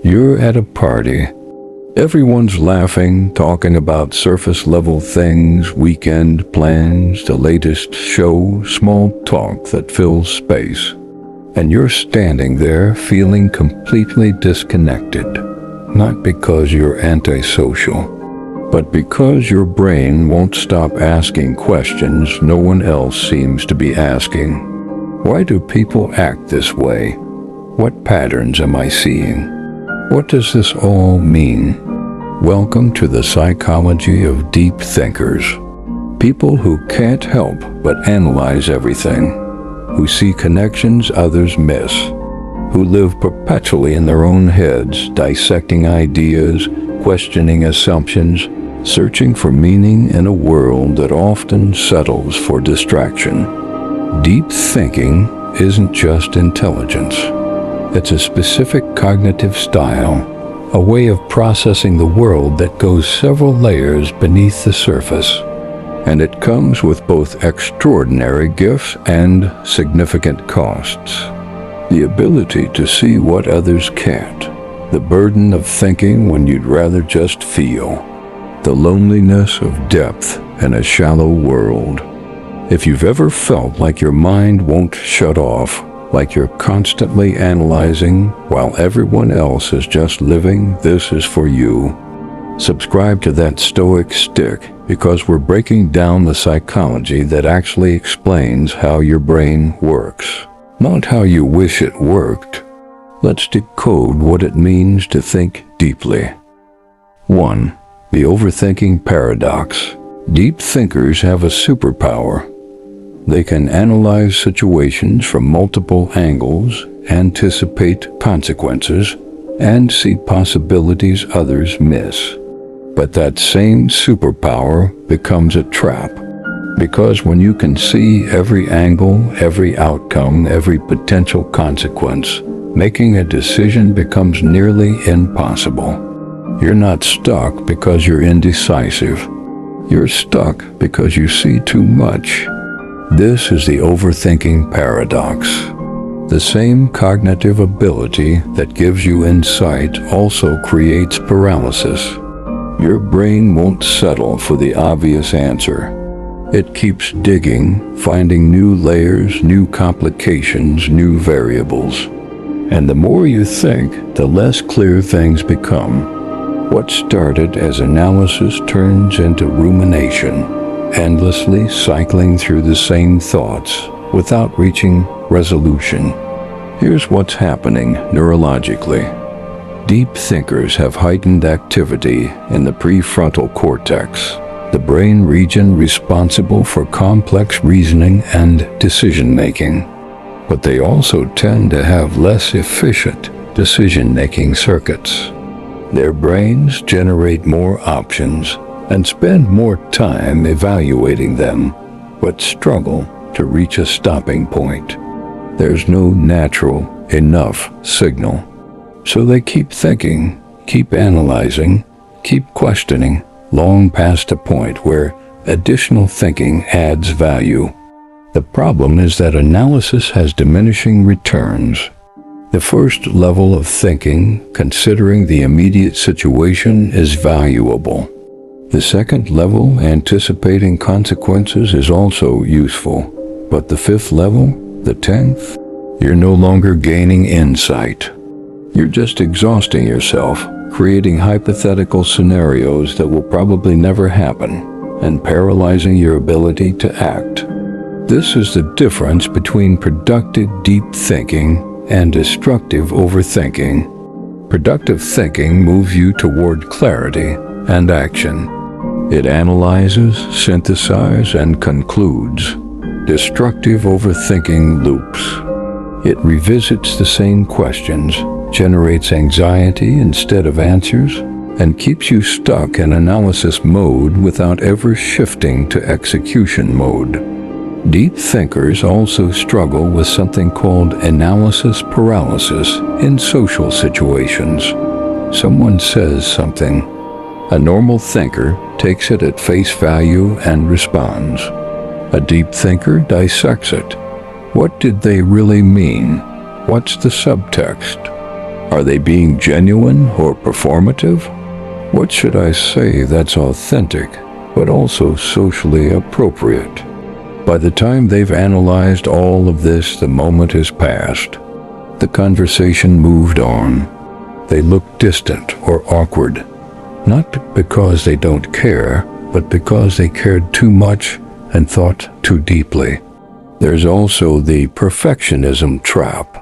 You're at a party. Everyone's laughing, talking about surface-level things, weekend plans, the latest show, small talk that fills space. And you're standing there feeling completely disconnected. Not because you're antisocial, but because your brain won't stop asking questions no one else seems to be asking. Why do people act this way? What patterns am I seeing? What does this all mean? Welcome to the psychology of deep thinkers. People who can't help but analyze everything, who see connections others miss, who live perpetually in their own heads, dissecting ideas, questioning assumptions, searching for meaning in a world that often settles for distraction. Deep thinking isn't just intelligence. It's a specific cognitive style, a way of processing the world that goes several layers beneath the surface. And it comes with both extraordinary gifts and significant costs. The ability to see what others can't, the burden of thinking when you'd rather just feel, the loneliness of depth in a shallow world. If you've ever felt like your mind won't shut off, like you're constantly analyzing while everyone else is just living, this is for you. Subscribe to that stoic stick, because we're breaking down the psychology that actually explains how your brain works. Not how you wish it worked. Let's decode what it means to think deeply. 1. The overthinking paradox. Deep thinkers have a superpower. They can analyze situations from multiple angles, anticipate consequences, and see possibilities others miss. But that same superpower becomes a trap. Because when you can see every angle, every outcome, every potential consequence, making a decision becomes nearly impossible. You're not stuck because you're indecisive. You're stuck because you see too much. This is the overthinking paradox. The same cognitive ability that gives you insight also creates paralysis. Your brain won't settle for the obvious answer. It keeps digging, finding new layers, new complications, new variables. And the more you think, the less clear things become. What started as analysis turns into rumination, endlessly cycling through the same thoughts without reaching resolution. Here's what's happening neurologically. Deep thinkers have heightened activity in the prefrontal cortex, the brain region responsible for complex reasoning and decision-making. But they also tend to have less efficient decision-making circuits. Their brains generate more options and spend more time evaluating them, but struggle to reach a stopping point. There's no natural enough signal. So they keep thinking, keep analyzing, keep questioning, long past a point where additional thinking adds value. The problem is that analysis has diminishing returns. The first level of thinking, considering the immediate situation, is valuable. The second level, anticipating consequences, is also useful. But the fifth level, the 10th, you're no longer gaining insight. You're just exhausting yourself, creating hypothetical scenarios that will probably never happen, and paralyzing your ability to act. This is the difference between productive deep thinking and destructive overthinking. Productive thinking moves you toward clarity and action. It analyzes, synthesizes, and concludes. Destructive overthinking loops. It revisits the same questions, generates anxiety instead of answers, and keeps you stuck in analysis mode without ever shifting to execution mode. Deep thinkers also struggle with something called analysis paralysis in social situations. Someone says something. A normal thinker takes it at face value and responds. A deep thinker dissects it. What did they really mean? What's the subtext? Are they being genuine or performative? What should I say that's authentic, but also socially appropriate? By the time they've analyzed all of this, the moment has passed. The conversation moved on. They look distant or awkward, not because they don't care, but because they cared too much and thought too deeply. There's also the perfectionism trap.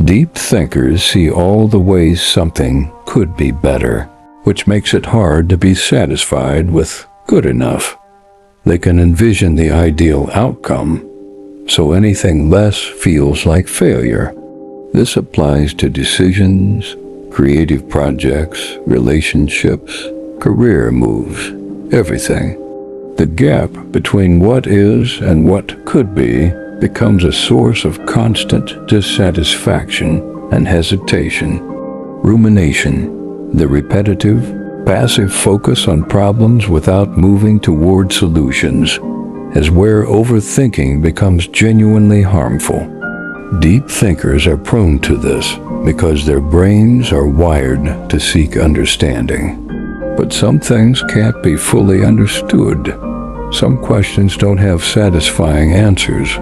Deep thinkers see all the ways something could be better, which makes it hard to be satisfied with good enough. They can envision the ideal outcome, so anything less feels like failure. This applies to decisions, creative projects, relationships, career moves, everything. The gap between what is and what could be becomes a source of constant dissatisfaction and hesitation. Rumination, the repetitive, passive focus on problems without moving toward solutions, is where overthinking becomes genuinely harmful. Deep thinkers are prone to this because their brains are wired to seek understanding. But some things can't be fully understood. Some questions don't have satisfying answers.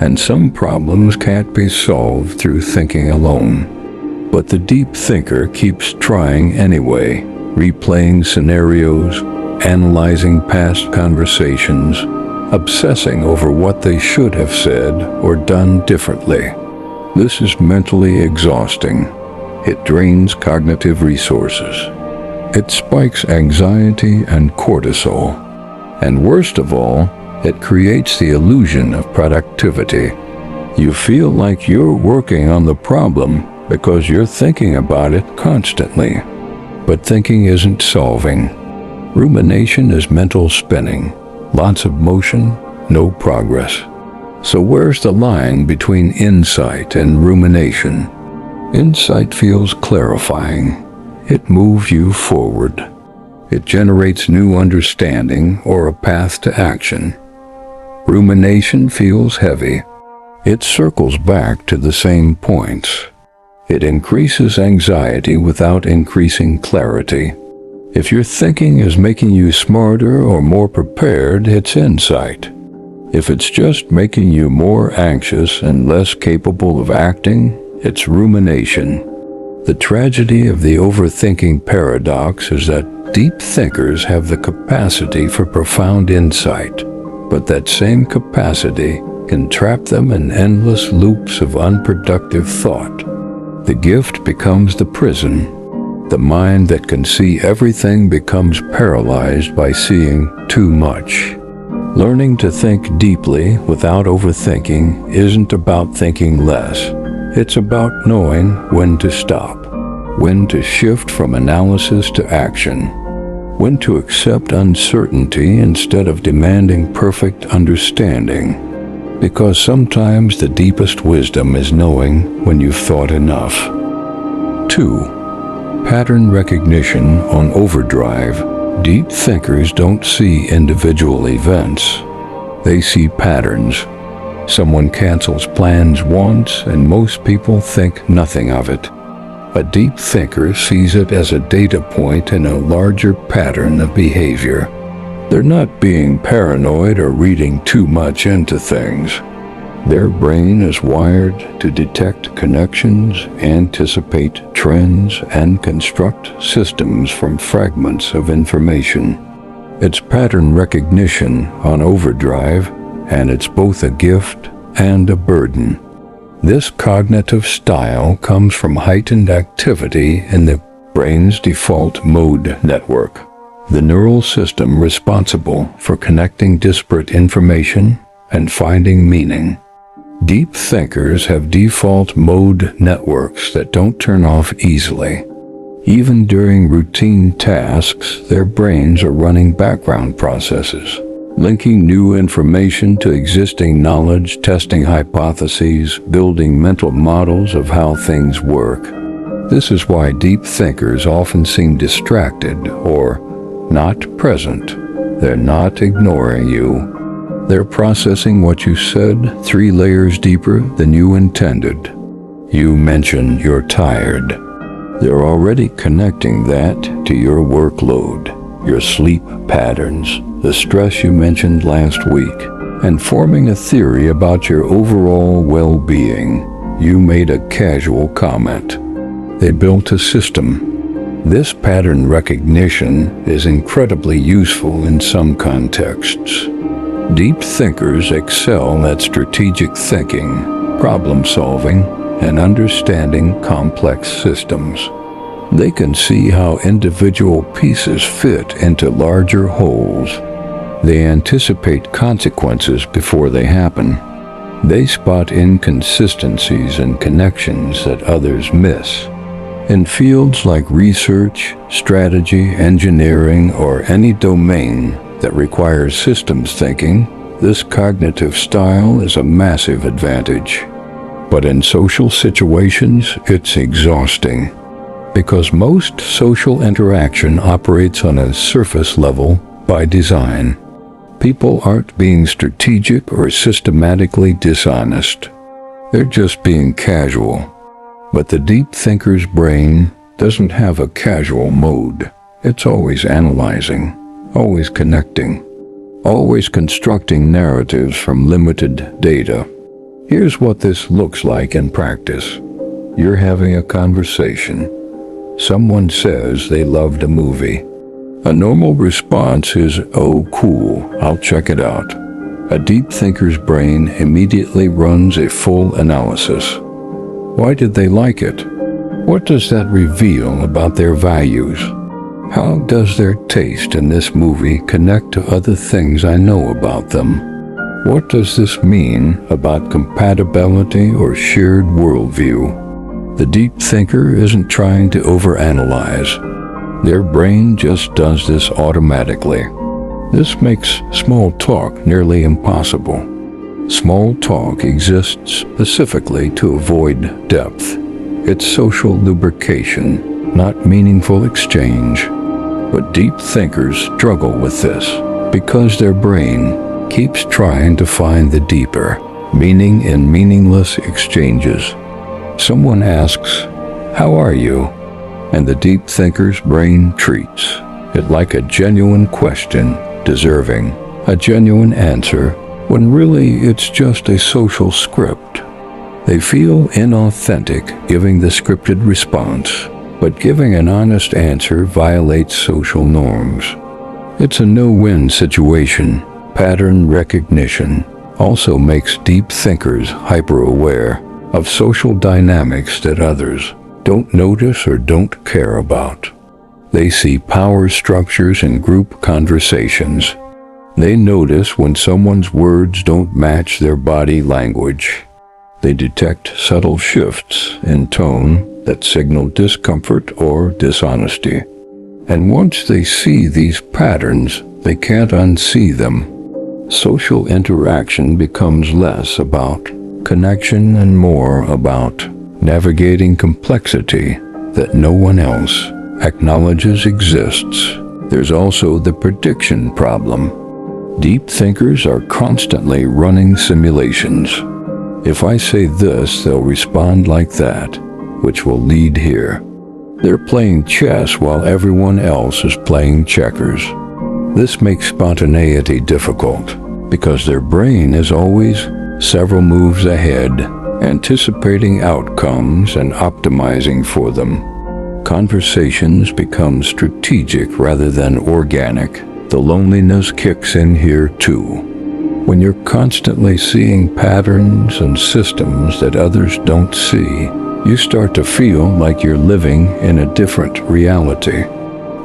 And some problems can't be solved through thinking alone. But the deep thinker keeps trying anyway, replaying scenarios, analyzing past conversations, obsessing over what they should have said or done differently. This is mentally exhausting. It drains cognitive resources. It spikes anxiety and cortisol. And worst of all, it creates the illusion of productivity. You feel like you're working on the problem because you're thinking about it constantly. But thinking isn't solving. Rumination is mental spinning. Lots of motion, no progress. So where's the line between insight and rumination? Insight feels clarifying. It moves you forward. It generates new understanding or a path to action. Rumination feels heavy. It circles back to the same points. It increases anxiety without increasing clarity. If your thinking is making you smarter or more prepared, it's insight. If it's just making you more anxious and less capable of acting, it's rumination. The tragedy of the overthinking paradox is that deep thinkers have the capacity for profound insight, but that same capacity can trap them in endless loops of unproductive thought. The gift becomes the prison. The mind that can see everything becomes paralyzed by seeing too much. Learning to think deeply without overthinking isn't about thinking less. It's about knowing when to stop, when to shift from analysis to action, when to accept uncertainty instead of demanding perfect understanding. Because sometimes the deepest wisdom is knowing when you've thought enough. 2. Pattern recognition on overdrive. Deep thinkers don't see individual events. They see patterns. Someone cancels plans once, and most people think nothing of it. A deep thinker sees it as a data point in a larger pattern of behavior. They're not being paranoid or reading too much into things. Their brain is wired to detect connections, anticipate trends, and construct systems from fragments of information. It's pattern recognition on overdrive, and it's both a gift and a burden. This cognitive style comes from heightened activity in the brain's default mode network, the neural system responsible for connecting disparate information and finding meaning. Deep thinkers have default mode networks that don't turn off easily. Even during routine tasks, their brains are running background processes, linking new information to existing knowledge, testing hypotheses, building mental models of how things work. This is why deep thinkers often seem distracted or not present. They're not ignoring you. They're processing what you said 3 layers deeper than you intended. You mention you're tired. They're already connecting that to your workload, your sleep patterns, the stress you mentioned last week, and forming a theory about your overall well-being. You made a casual comment. They built a system. This pattern recognition is incredibly useful in some contexts. Deep thinkers excel at strategic thinking, problem solving, and understanding complex systems. They can see how individual pieces fit into larger wholes. They anticipate consequences before they happen. They spot inconsistencies and connections that others miss. In fields like research, strategy, engineering, or any domain that requires systems thinking, this cognitive style is a massive advantage. But in social situations, it's exhausting, because most social interaction operates on a surface level by design. People aren't being strategic or systematically dishonest. They're just being casual. But the deep thinker's brain doesn't have a casual mode. It's always analyzing, always connecting, always constructing narratives from limited data. Here's what this looks like in practice. You're having a conversation. Someone says they loved a movie. A normal response is, "Oh, cool, I'll check it out." A deep thinker's brain immediately runs a full analysis. Why did they like it? What does that reveal about their values? How does their taste in this movie connect to other things I know about them? What does this mean about compatibility or shared worldview? The deep thinker isn't trying to overanalyze. Their brain just does this automatically. This makes small talk nearly impossible. Small talk exists specifically to avoid depth. It's social lubrication, not meaningful exchange. But deep thinkers struggle with this because their brain keeps trying to find the deeper meaning in meaningless exchanges. Someone asks, "How are you?" And the deep thinker's brain treats it like a genuine question, deserving a genuine answer, when really it's just a social script. They feel inauthentic giving the scripted response, but giving an honest answer violates social norms. It's a no-win situation. Pattern recognition also makes deep thinkers hyper-aware of social dynamics that others don't notice or don't care about. They see power structures in group conversations. They notice when someone's words don't match their body language. They detect subtle shifts in tone that signal discomfort or dishonesty. And once they see these patterns, they can't unsee them. Social interaction becomes less about connection and more about navigating complexity that no one else acknowledges exists. There's also the prediction problem. Deep thinkers are constantly running simulations. If I say this, they'll respond like that, which will lead here. They're playing chess while everyone else is playing checkers. This makes spontaneity difficult because their brain is always several moves ahead, anticipating outcomes and optimizing for them. Conversations become strategic rather than organic. The loneliness kicks in here too. When you're constantly seeing patterns and systems that others don't see, you start to feel like you're living in a different reality.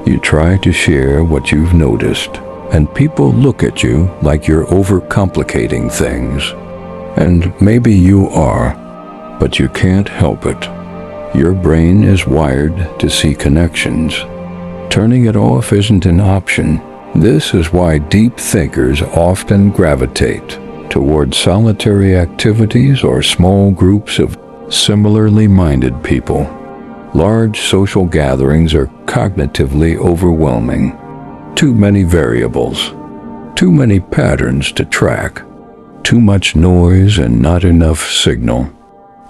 You try to share what you've noticed, and people look at you like you're overcomplicating things. And maybe you are, but you can't help it. Your brain is wired to see connections. Turning it off isn't an option. This is why deep thinkers often gravitate toward solitary activities or small groups of similarly minded people. Large social gatherings are cognitively overwhelming. Too many variables, too many patterns to track, too much noise and not enough signal.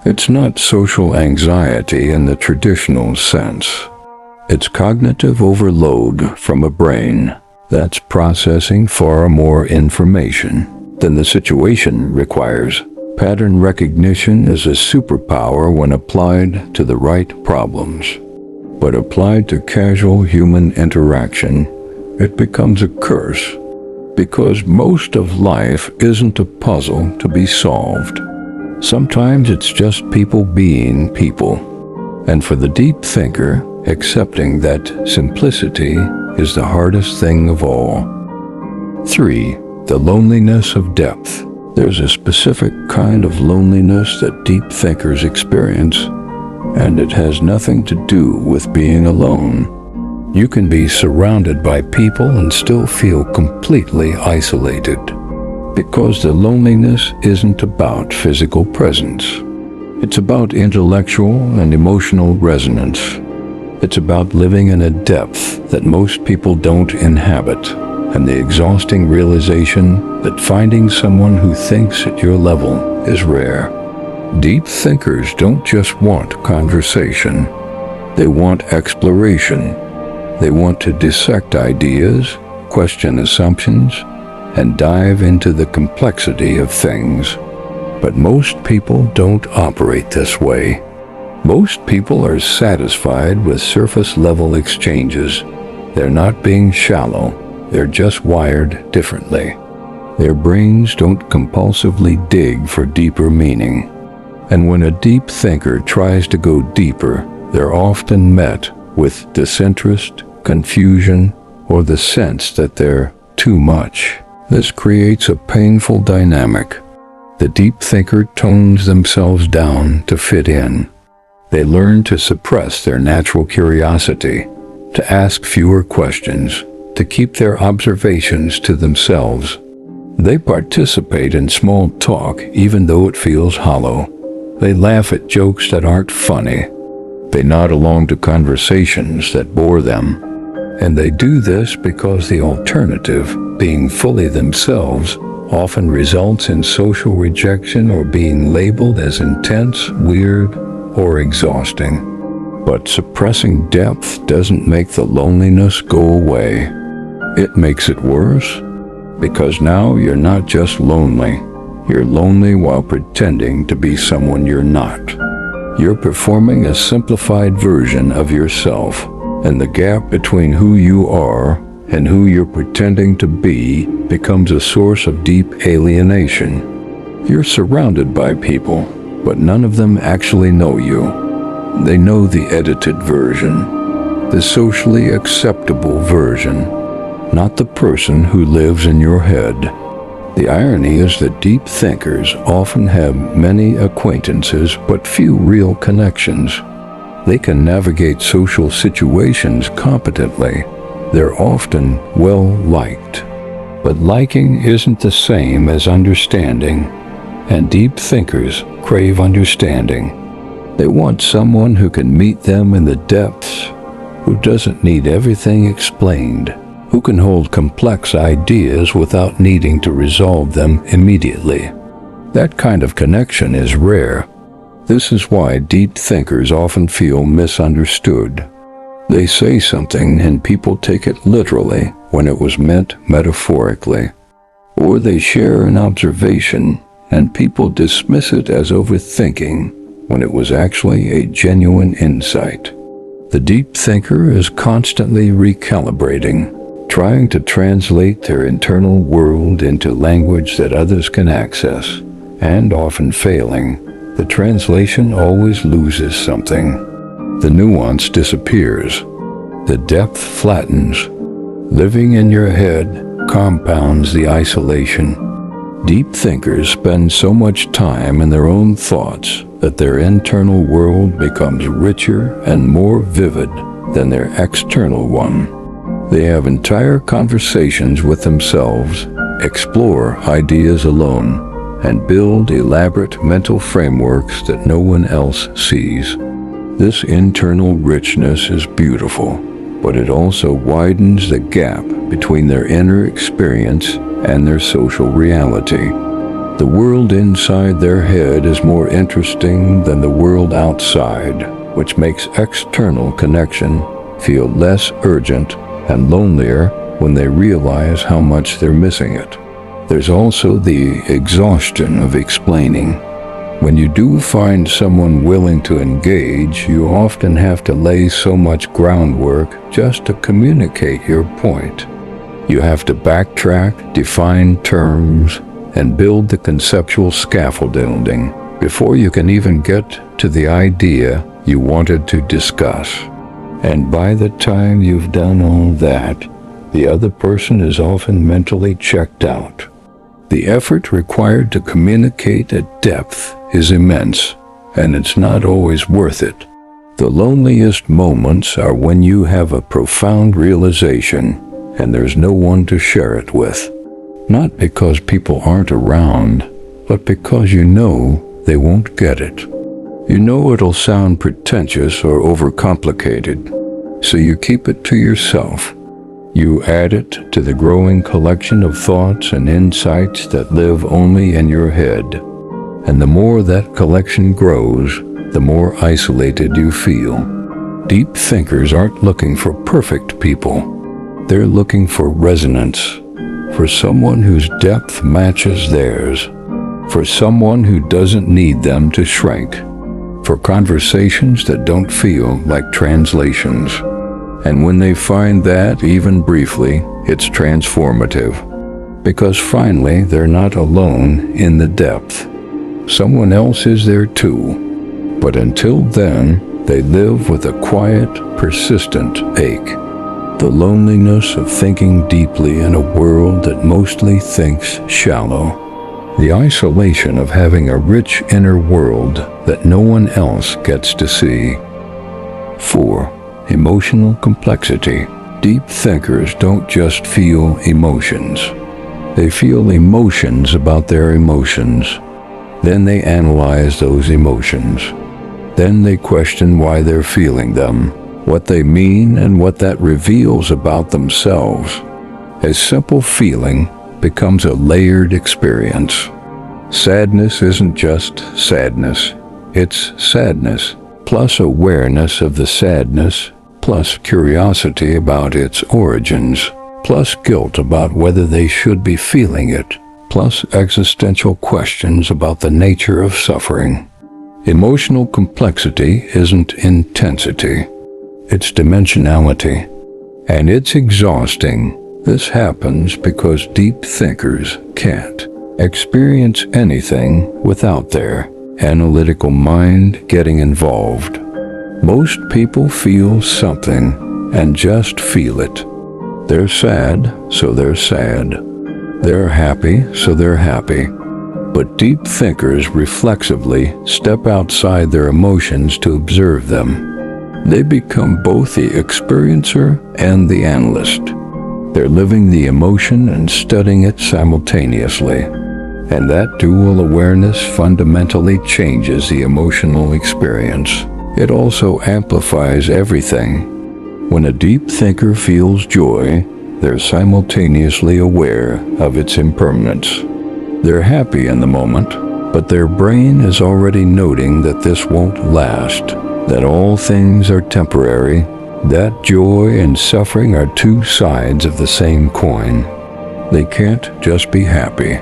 It's not social anxiety in the traditional sense. It's cognitive overload from a brain that's processing far more information than the situation requires. Pattern recognition is a superpower when applied to the right problems. But applied to casual human interaction, it becomes a curse, because most of life isn't a puzzle to be solved. Sometimes it's just people being people. And for the deep thinker, accepting that simplicity is the hardest thing of all. 3. The loneliness of depth. There's a specific kind of loneliness that deep thinkers experience, and it has nothing to do with being alone. You can be surrounded by people and still feel completely isolated, because the loneliness isn't about physical presence. It's about intellectual and emotional resonance. It's about living in a depth that most people don't inhabit, and the exhausting realization that finding someone who thinks at your level is rare. Deep thinkers don't just want conversation. They want exploration. They want to dissect ideas, question assumptions, and dive into the complexity of things. But most people don't operate this way. Most people are satisfied with surface-level exchanges. They're not being shallow. They're just wired differently. Their brains don't compulsively dig for deeper meaning. And when a deep thinker tries to go deeper, they're often met with disinterest, confusion, or the sense that they're too much. This creates a painful dynamic. The deep thinker tones themselves down to fit in. They learn to suppress their natural curiosity, to ask fewer questions, to keep their observations to themselves. They participate in small talk even though it feels hollow. They laugh at jokes that aren't funny. They nod along to conversations that bore them. And they do this because the alternative, being fully themselves, often results in social rejection or being labeled as intense, weird, or exhausting. But suppressing depth doesn't make the loneliness go away. It makes it worse, because now you're not just lonely. You're lonely while pretending to be someone you're not. You're performing a simplified version of yourself, and the gap between who you are and who you're pretending to be becomes a source of deep alienation. You're surrounded by people, but none of them actually know you. They know the edited version, the socially acceptable version, not the person who lives in your head. The irony is that deep thinkers often have many acquaintances but few real connections. They can navigate social situations competently. They're often well-liked. But liking isn't the same as understanding, and deep thinkers crave understanding. They want someone who can meet them in the depths, who doesn't need everything explained, who can hold complex ideas without needing to resolve them immediately. That kind of connection is rare. This is why deep thinkers often feel misunderstood. They say something and people take it literally when it was meant metaphorically. Or they share an observation and people dismiss it as overthinking when it was actually a genuine insight. The deep thinker is constantly recalibrating, trying to translate their internal world into language that others can access, and often failing. The translation always loses something. The nuance disappears. The depth flattens. Living in your head compounds the isolation. Deep thinkers spend so much time in their own thoughts that their internal world becomes richer and more vivid than their external one. They have entire conversations with themselves, explore ideas alone, and build elaborate mental frameworks that no one else sees. This internal richness is beautiful, but it also widens the gap between their inner experience and their social reality. The world inside their head is more interesting than the world outside, which makes external connection feel less urgent and lonelier when they realize how much they're missing it. There's also the exhaustion of explaining. When you do find someone willing to engage, you often have to lay so much groundwork just to communicate your point. You have to backtrack, define terms, and build the conceptual scaffolding before you can even get to the idea you wanted to discuss. And by the time you've done all that, the other person is often mentally checked out. The effort required to communicate at depth is immense, and it's not always worth it. The loneliest moments are when you have a profound realization and there's no one to share it with. Not because people aren't around, but because you know they won't get it. You know it'll sound pretentious or overcomplicated, so you keep it to yourself. You add it to the growing collection of thoughts and insights that live only in your head. And the more that collection grows, the more isolated you feel. Deep thinkers aren't looking for perfect people. They're looking for resonance, for someone whose depth matches theirs, for someone who doesn't need them to shrink, for conversations that don't feel like translations. And when they find that, even briefly, it's transformative. Because finally, they're not alone in the depth. Someone else is there too. But until then, they live with a quiet, persistent ache. The loneliness of thinking deeply in a world that mostly thinks shallow. The isolation of having a rich inner world that no one else gets to see. 4. Emotional complexity. Deep thinkers don't just feel emotions. They feel emotions about their emotions. Then they analyze those emotions. Then they question why they're feeling them, what they mean, and what that reveals about themselves. A simple feeling becomes a layered experience. Sadness isn't just sadness. It's sadness, plus awareness of the sadness, plus curiosity about its origins, plus guilt about whether they should be feeling it, plus existential questions about the nature of suffering. Emotional complexity isn't intensity, it's dimensionality. And it's exhausting. This happens because deep thinkers can't experience anything without their analytical mind getting involved. Most people feel something and just feel it. They're sad, so they're sad. They're happy, so they're happy. But deep thinkers reflexively step outside their emotions to observe them. They become both the experiencer and the analyst. They're living the emotion and studying it simultaneously. And that dual awareness fundamentally changes the emotional experience. It also amplifies everything. When a deep thinker feels joy, they're simultaneously aware of its impermanence. They're happy in the moment, but their brain is already noting that this won't last, that all things are temporary, that joy and suffering are two sides of the same coin. They can't just be happy.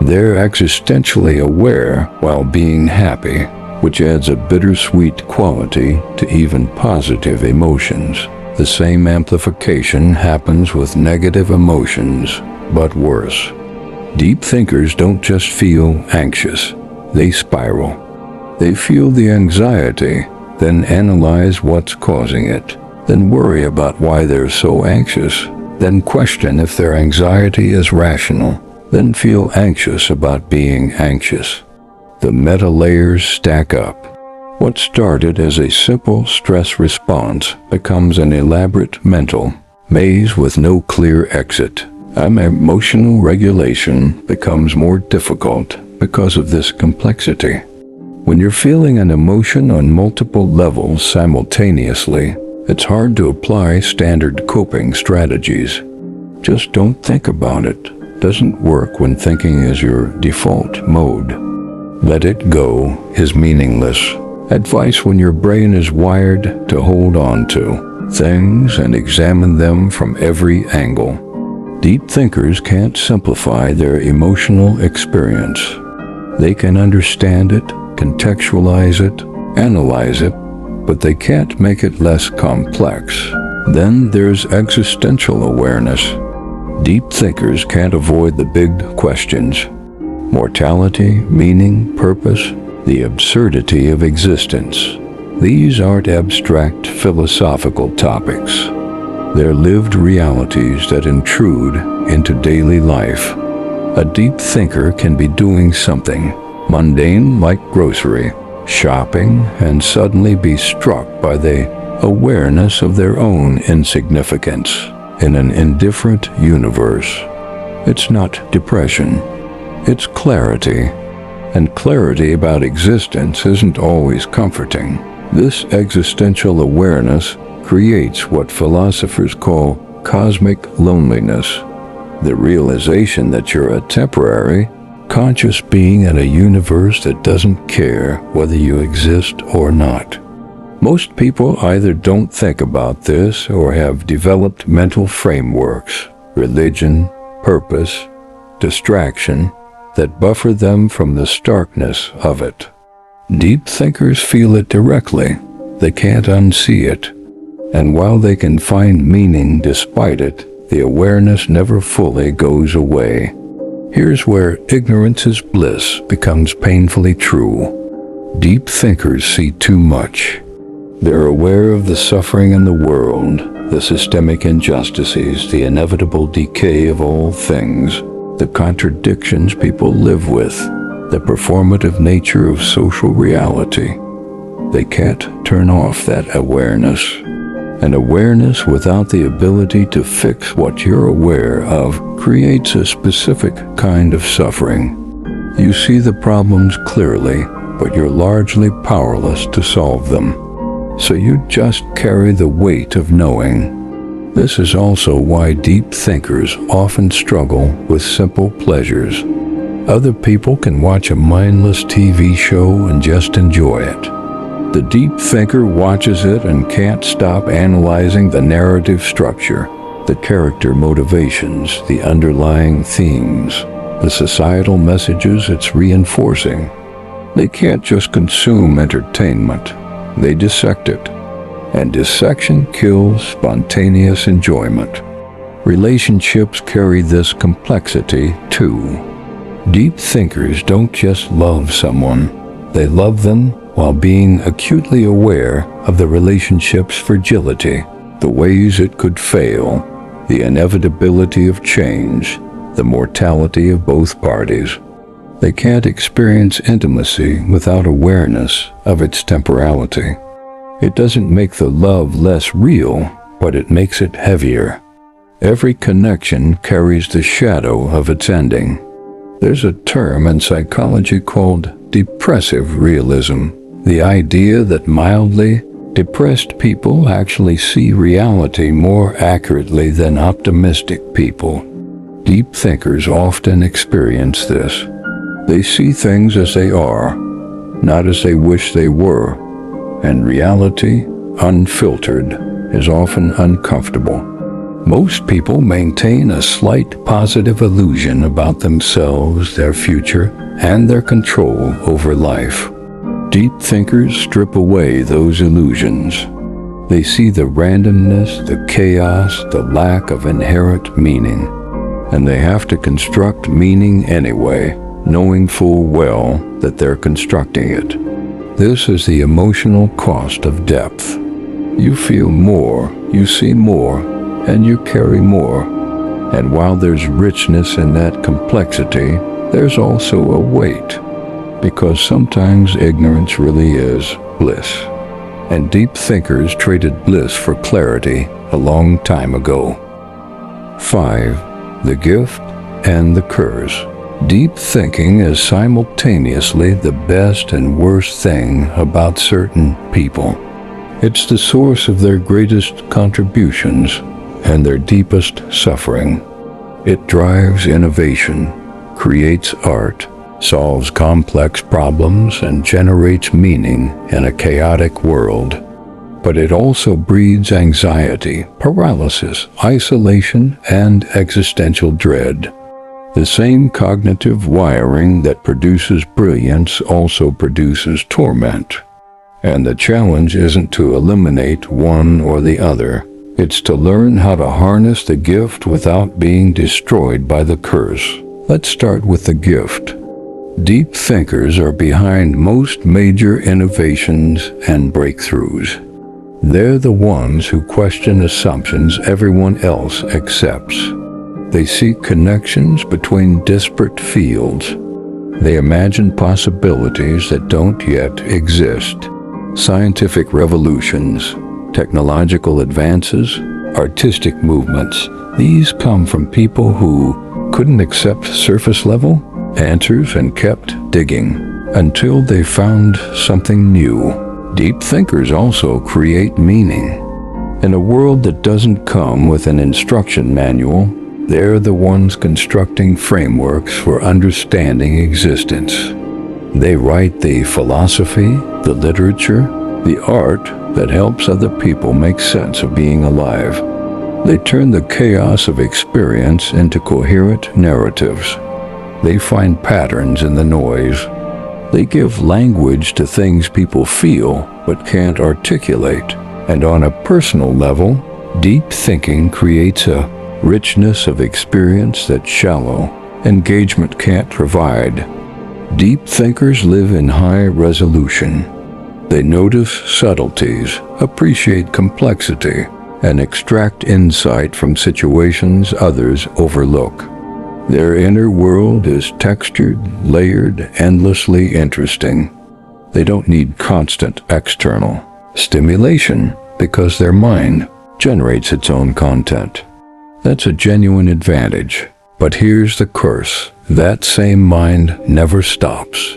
They're existentially aware while being happy, which adds a bittersweet quality to even positive emotions. The same amplification happens with negative emotions, but worse. Deep thinkers don't just feel anxious, they spiral. They feel the anxiety, then analyze what's causing it, then worry about why they're so anxious, then question if their anxiety is rational, then feel anxious about being anxious. The meta layers stack up. What started as a simple stress response becomes an elaborate mental maze with no clear exit. Emotional regulation becomes more difficult because of this complexity. When you're feeling an emotion on multiple levels simultaneously, it's hard to apply standard coping strategies. Just don't think about it. doesn't work when thinking is your default mode. Let it go is meaningless advice when your brain is wired to hold on to things and examine them from every angle. Deep thinkers can't simplify their emotional experience. They can understand it, contextualize it, analyze it, but they can't make it less complex. Then there's existential awareness. Deep thinkers can't avoid the big questions: mortality, meaning, purpose, the absurdity of existence. These aren't abstract philosophical topics. They're lived realities that intrude into daily life. A deep thinker can be doing something mundane like grocery shopping and suddenly be struck by the awareness of their own insignificance in an indifferent universe. It's not depression, it's clarity. And clarity about existence isn't always comforting. This existential awareness creates what philosophers call cosmic loneliness, the realization that you're a temporary, conscious being in a universe that doesn't care whether you exist or not. Most people either don't think about this or have developed mental frameworks, religion, purpose, distraction, that buffer them from the starkness of it. Deep thinkers feel it directly. They can't unsee it. And while they can find meaning despite it, the awareness never fully goes away. Here's where ignorance is bliss becomes painfully true. Deep thinkers see too much. They're aware of the suffering in the world, the systemic injustices, the inevitable decay of all things, the contradictions people live with, the performative nature of social reality. They can't turn off that awareness. An awareness without the ability to fix what you're aware of creates a specific kind of suffering. You see the problems clearly, but you're largely powerless to solve them. So you just carry the weight of knowing. This is also why deep thinkers often struggle with simple pleasures. Other people can watch a mindless TV show and just enjoy it. The deep thinker watches it and can't stop analyzing the narrative structure, the character motivations, the underlying themes, the societal messages it's reinforcing. They can't just consume entertainment. They dissect it. And dissection kills spontaneous enjoyment. Relationships carry this complexity too. Deep thinkers don't just love someone. They love them while being acutely aware of the relationship's fragility, the ways it could fail, the inevitability of change, the mortality of both parties. They can't experience intimacy without awareness of its temporality. It doesn't make the love less real, but it makes it heavier. Every connection carries the shadow of its ending. There's a term in psychology called depressive realism, the idea that mildly depressed people actually see reality more accurately than optimistic people. Deep thinkers often experience this. They see things as they are, not as they wish they were, and reality, unfiltered, is often uncomfortable. Most people maintain a slight positive illusion about themselves, their future, and their control over life. Deep thinkers strip away those illusions. They see the randomness, the chaos, the lack of inherent meaning, and they have to construct meaning anyway, knowing full well that they're constructing it. This is the emotional cost of depth. You feel more, you see more, and you carry more. And while there's richness in that complexity, there's also a weight, because sometimes ignorance really is bliss. And deep thinkers traded bliss for clarity a long time ago. 5. The gift and the curse. Deep thinking is simultaneously the best and worst thing about certain people. It's the source of their greatest contributions and their deepest suffering. It drives innovation, creates art, solves complex problems, and generates meaning in a chaotic world. But it also breeds anxiety, paralysis, isolation, and existential dread. The same cognitive wiring that produces brilliance also produces torment. And the challenge isn't to eliminate one or the other. It's to learn how to harness the gift without being destroyed by the curse. Let's start with the gift. Deep thinkers are behind most major innovations and breakthroughs. They're the ones who question assumptions everyone else accepts. They seek connections between disparate fields. They imagine possibilities that don't yet exist. Scientific revolutions, technological advances, artistic movements, these come from people who couldn't accept surface-level answers and kept digging until they found something new. Deep thinkers also create meaning. In a world that doesn't come with an instruction manual, they're the ones constructing frameworks for understanding existence. They write the philosophy, the literature, the art that helps other people make sense of being alive. They turn the chaos of experience into coherent narratives. They find patterns in the noise. They give language to things people feel but can't articulate. And on a personal level, deep thinking creates a richness of experience that shallow engagement can't provide. Deep thinkers live in high resolution. They notice subtleties, appreciate complexity, and extract insight from situations others overlook. Their inner world is textured, layered, endlessly interesting. They don't need constant external stimulation because their mind generates its own content. That's a genuine advantage. But here's the curse. That same mind never stops.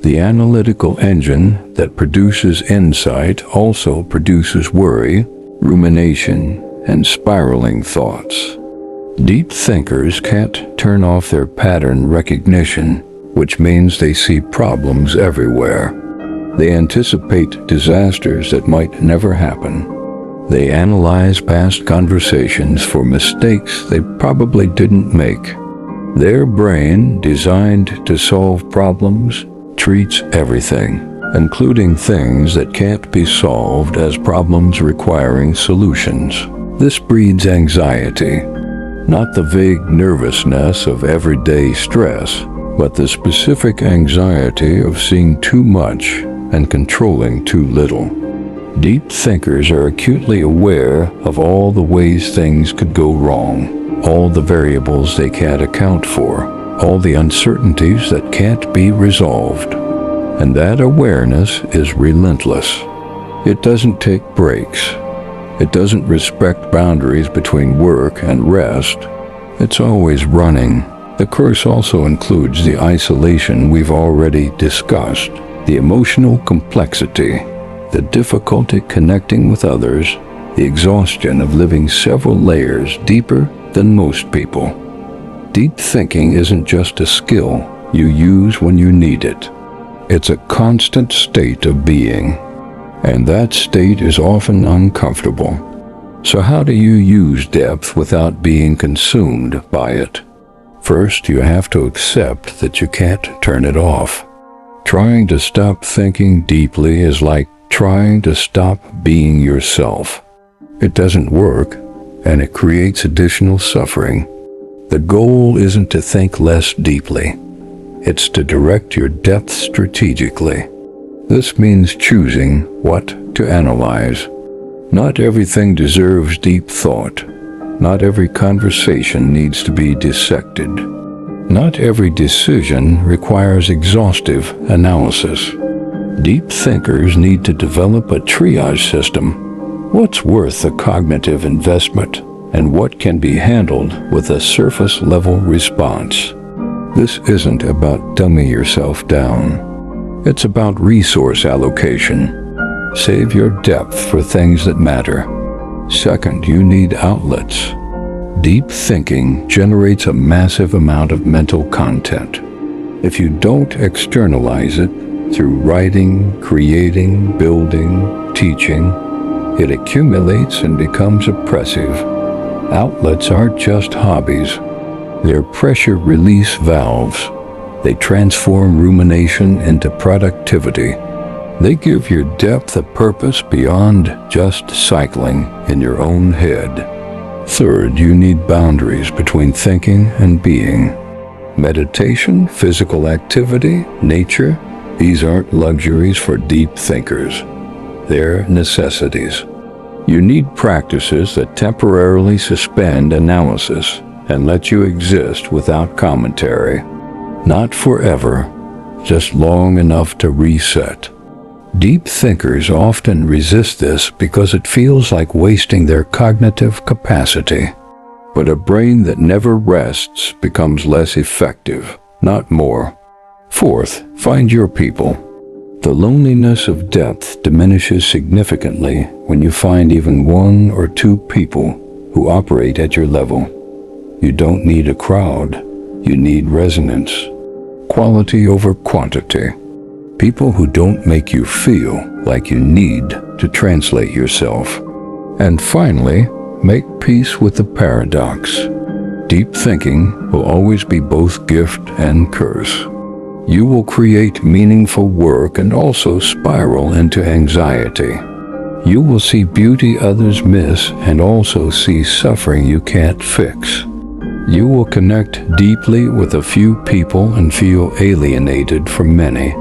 The analytical engine that produces insight also produces worry, rumination, and spiraling thoughts. Deep thinkers can't turn off their pattern recognition, which means they see problems everywhere. They anticipate disasters that might never happen. They analyze past conversations for mistakes they probably didn't make. Their brain, designed to solve problems, treats everything, including things that can't be solved, as problems requiring solutions. This breeds anxiety, not the vague nervousness of everyday stress, but the specific anxiety of seeing too much and controlling too little. Deep thinkers are acutely aware of all the ways things could go wrong, all the variables they can't account for, all the uncertainties that can't be resolved. And that awareness is relentless. It doesn't take breaks. It doesn't respect boundaries between work and rest. It's always running. The curse also includes the isolation we've already discussed, the emotional complexity, the difficulty connecting with others, the exhaustion of living several layers deeper than most people. Deep thinking isn't just a skill you use when you need it. It's a constant state of being, and that state is often uncomfortable. So how do you use depth without being consumed by it? First, you have to accept that you can't turn it off. Trying to stop thinking deeply is like trying to stop being yourself. It doesn't work, and it creates additional suffering. The goal isn't to think less deeply. It's to direct your depth strategically. This means choosing what to analyze. Not everything deserves deep thought. Not every conversation needs to be dissected. Not every decision requires exhaustive analysis. Deep thinkers need to develop a triage system. What's worth the cognitive investment, and what can be handled with a surface-level response? This isn't about dumbing yourself down. It's about resource allocation. Save your depth for things that matter. Second, you need outlets. Deep thinking generates a massive amount of mental content. If you don't externalize it through writing, creating, building, teaching, it accumulates and becomes oppressive. Outlets aren't just hobbies. They're pressure release valves. They transform rumination into productivity. They give your depth a purpose beyond just cycling in your own head. Third, you need boundaries between thinking and being. Meditation, physical activity, nature, these aren't luxuries for deep thinkers. They're necessities. You need practices that temporarily suspend analysis and let you exist without commentary. Not forever, just long enough to reset. Deep thinkers often resist this because it feels like wasting their cognitive capacity. But a brain that never rests becomes less effective, not more. Fourth, find your people. The loneliness of depth diminishes significantly when you find even one or two people who operate at your level. You don't need a crowd, you need resonance. Quality over quantity. People who don't make you feel like you need to translate yourself. And finally, make peace with the paradox. Deep thinking will always be both gift and curse. You will create meaningful work and also spiral into anxiety. You will see beauty others miss and also see suffering you can't fix. You will connect deeply with a few people and feel alienated from many.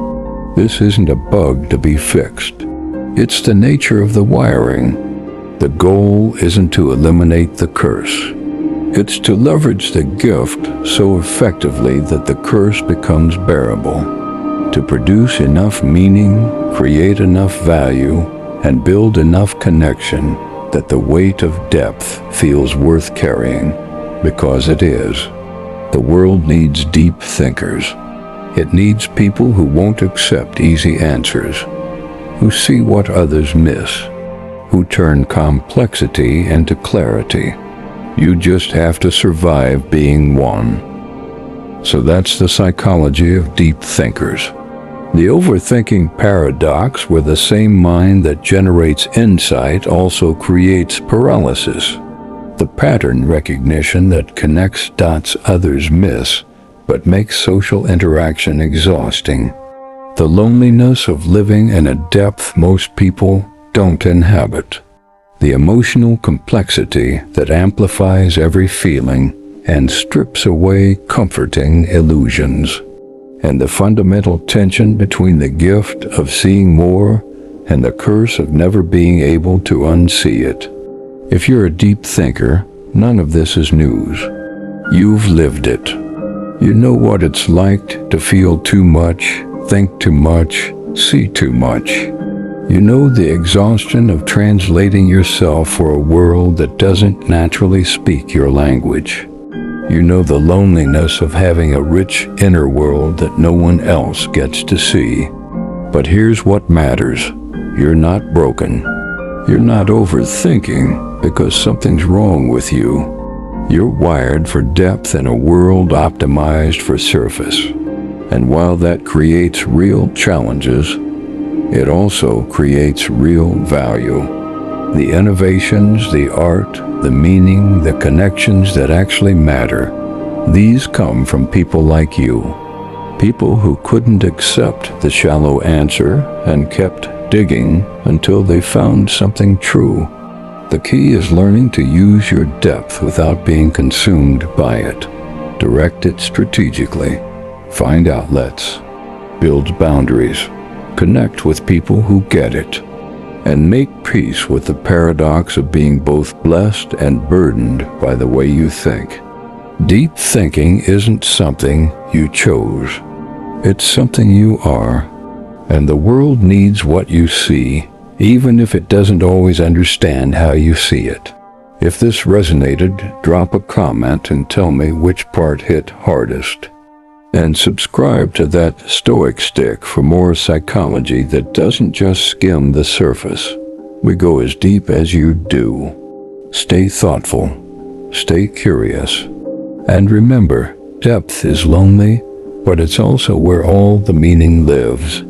This isn't a bug to be fixed. It's the nature of the wiring. The goal isn't to eliminate the curse. It's to leverage the gift so effectively that the curse becomes bearable. To produce enough meaning, create enough value, and build enough connection that the weight of depth feels worth carrying, because it is. The world needs deep thinkers. It needs people who won't accept easy answers, who see what others miss, who turn complexity into clarity. You just have to survive being one. So that's the psychology of deep thinkers. The overthinking paradox, where the same mind that generates insight also creates paralysis. The pattern recognition that connects dots others miss, but makes social interaction exhausting. The loneliness of living in a depth most people don't inhabit. The emotional complexity that amplifies every feeling and strips away comforting illusions. And the fundamental tension between the gift of seeing more and the curse of never being able to unsee it. If you're a deep thinker, none of this is news. You've lived it. You know what it's like to feel too much, think too much, see too much. You know the exhaustion of translating yourself for a world that doesn't naturally speak your language. You know the loneliness of having a rich inner world that no one else gets to see. But here's what matters. You're not broken. You're not overthinking because something's wrong with you. You're wired for depth in a world optimized for surface. And while that creates real challenges, it also creates real value. The innovations, the art, the meaning, the connections that actually matter, these come from people like you. People who couldn't accept the shallow answer and kept digging until they found something true. The key is learning to use your depth without being consumed by it. Direct it strategically. Find outlets. Build boundaries. Connect with people who get it. And make peace with the paradox of being both blessed and burdened by the way you think. Deep thinking isn't something you chose. It's something you are. And the world needs what you see, even if it doesn't always understand how you see it. If this resonated, drop a comment and tell me which part hit hardest. And subscribe to that Stoic Stick for more psychology that doesn't just skim the surface. We go as deep as you do. Stay thoughtful, stay curious. And remember, depth is lonely, but it's also where all the meaning lives.